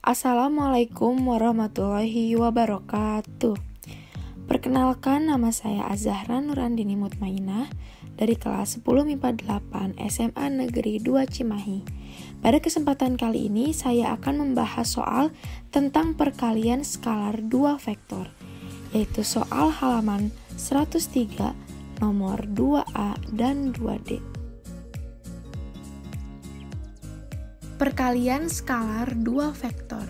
Assalamualaikum warahmatullahi wabarakatuh. Perkenalkan, nama saya Az-Zahra Nurandini Mutmainah dari kelas 10 MIPA 8 SMA Negeri 2 Cimahi. Pada kesempatan kali ini saya akan membahas soal tentang perkalian skalar 2 vektor, yaitu soal halaman 103 nomor 2A dan 2D. Perkalian skalar 2 vektor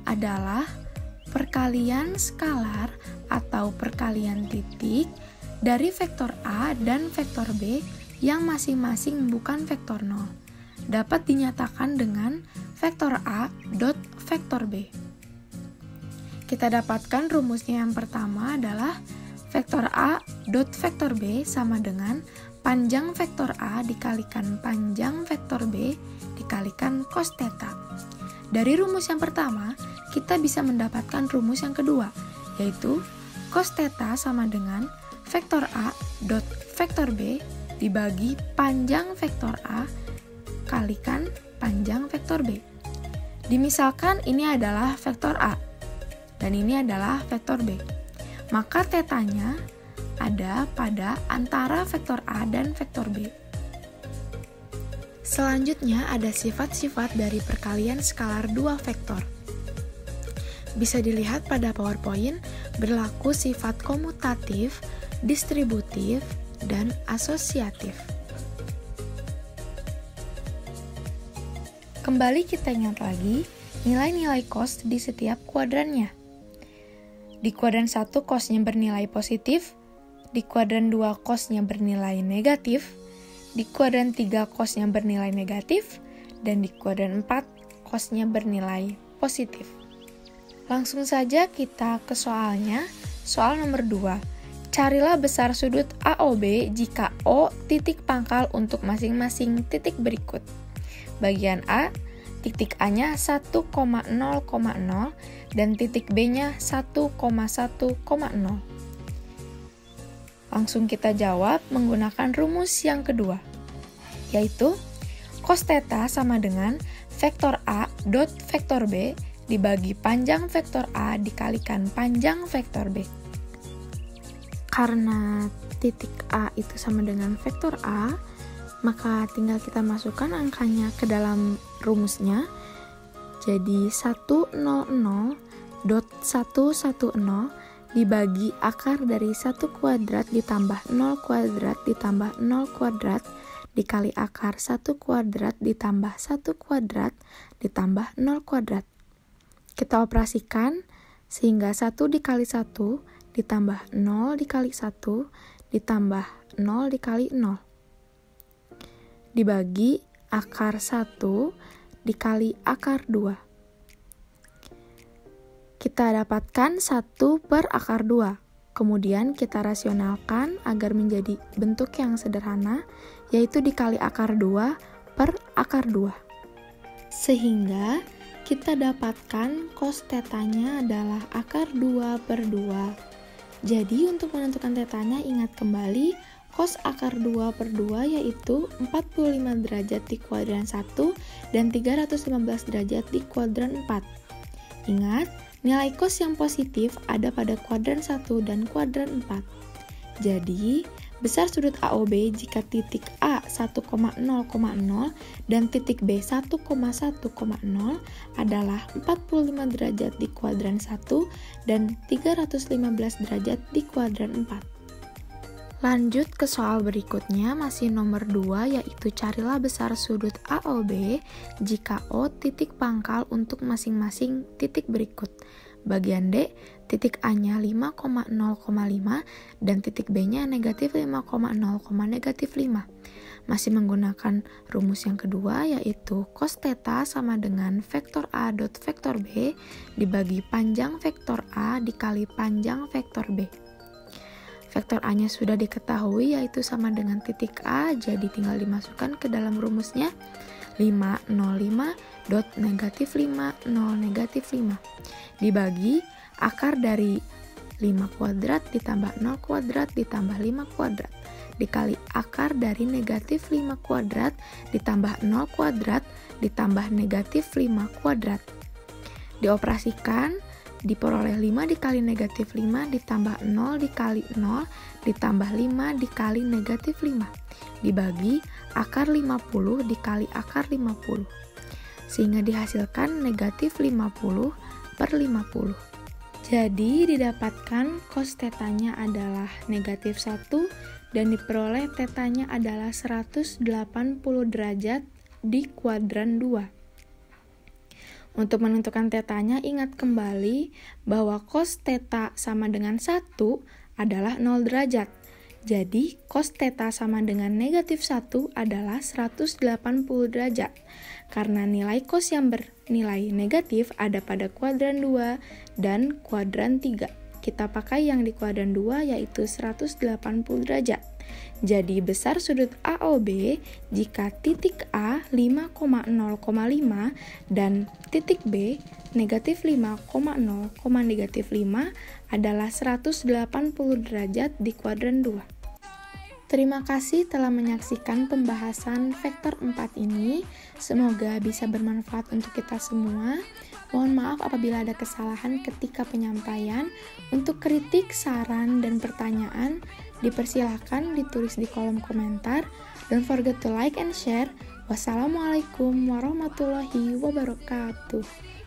adalah perkalian skalar atau perkalian titik dari vektor A dan vektor B yang masing-masing bukan vektor 0. Dapat dinyatakan dengan vektor A dot vektor B. Kita dapatkan rumusnya. Yang pertama adalah vektor A dot vektor B sama dengan panjang vektor A dikalikan panjang vektor B dikalikan cos theta. Dari rumus yang pertama, kita bisa mendapatkan rumus yang kedua, yaitu cos theta sama dengan vektor A dot vektor B dibagi panjang vektor A kalikan panjang vektor B. Dimisalkan ini adalah vektor A dan ini adalah vektor B. Maka tetanya ada pada antara vektor A dan vektor B. Selanjutnya ada sifat-sifat dari perkalian skalar 2 vektor. Bisa dilihat pada PowerPoint, berlaku sifat komutatif, distributif, dan asosiatif. Kembali kita ingat lagi nilai-nilai cos di setiap kuadrannya. Di kuadran 1 cosnya bernilai positif, di kuadran 2 cosnya bernilai negatif, di kuadran 3 cosnya bernilai negatif, dan di kuadran 4 cosnya bernilai positif. Langsung saja kita ke soalnya. Soal nomor 2. Carilah besar sudut AOB jika O titik pangkal untuk masing-masing titik berikut. Bagian A, titik A-nya 1,0,0 dan titik B-nya 1,1,0. Langsung kita jawab menggunakan rumus yang kedua, yaitu cos theta sama dengan vektor A dot vektor B dibagi panjang vektor A dikalikan panjang vektor B. Karena titik A itu sama dengan vektor A, maka tinggal kita masukkan angkanya ke dalam rumusnya. Jadi 100 dot 110 dibagi akar dari 1 kuadrat ditambah 0 kuadrat ditambah 0 kuadrat dikali akar 1 kuadrat ditambah 1 kuadrat ditambah 0 kuadrat. Kita operasikan sehingga 1 dikali 1 ditambah 0 dikali 1 ditambah 0 dikali 0 dibagi akar 1 dikali akar 2. Kita dapatkan 1 per akar 2. Kemudian kita rasionalkan agar menjadi bentuk yang sederhana, yaitu dikali akar 2 per akar 2. Sehingga kita dapatkan cos tetanya adalah akar 2 per 2. Jadi untuk menentukan tetanya ingat kembali cos akar 2 per 2 yaitu 45 derajat di kuadran 1 dan 315 derajat di kuadran 4. Ingat, nilai cos yang positif ada pada kuadran 1 dan kuadran 4. Jadi, besar sudut AOB jika titik A 1,0,0 dan titik B 1,1,0 adalah 45 derajat di kuadran 1 dan 315 derajat di kuadran 4. Lanjut ke soal berikutnya, masih nomor 2, yaitu carilah besar sudut AOB jika O titik pangkal untuk masing-masing titik berikut. Bagian D, titik A-nya 5,0,5 dan titik B-nya negatif 5,0, negatif 5. Masih menggunakan rumus yang kedua, yaitu cos theta sama dengan vektor A dot vektor B dibagi panjang vektor A dikali panjang vektor B. Vektor A-nya sudah diketahui, yaitu sama dengan titik A, jadi tinggal dimasukkan ke dalam rumusnya. 5, 0, 5, dot negatif 5, 0, negatif 5. Dibagi akar dari 5 kuadrat ditambah 0 kuadrat ditambah 5 kuadrat. Dikali akar dari negatif 5 kuadrat ditambah 0 kuadrat ditambah negatif 5 kuadrat. Dioperasikan, diperoleh 5 dikali negatif 5 ditambah 0 dikali 0 ditambah 5 dikali negatif 5 dibagi akar 50 dikali akar 50, sehingga dihasilkan negatif 50 per 50. Jadi didapatkan cos tetanya adalah negatif 1 dan diperoleh tetanya adalah 180 derajat di kuadran 2. Untuk menentukan tetanya, ingat kembali bahwa cos theta sama dengan 1 adalah 0 derajat. Jadi, cos theta sama dengan negatif 1 adalah 180 derajat. Karena nilai cos yang bernilai negatif ada pada kuadran 2 dan kuadran 3. Kita pakai yang di kuadran 2 yaitu 180 derajat. Jadi besar sudut AOB jika titik A 5,0,5 dan titik B negatif 5,0, negatif 5 adalah 180 derajat di kuadran 2. Terima kasih telah menyaksikan pembahasan vektor 4 ini. Semoga bisa bermanfaat untuk kita semua. Mohon maaf apabila ada kesalahan ketika penyampaian. Untuk kritik, saran, dan pertanyaan, dipersilahkan ditulis di kolom komentar. Don't forget to like and share. Wassalamualaikum warahmatullahi wabarakatuh.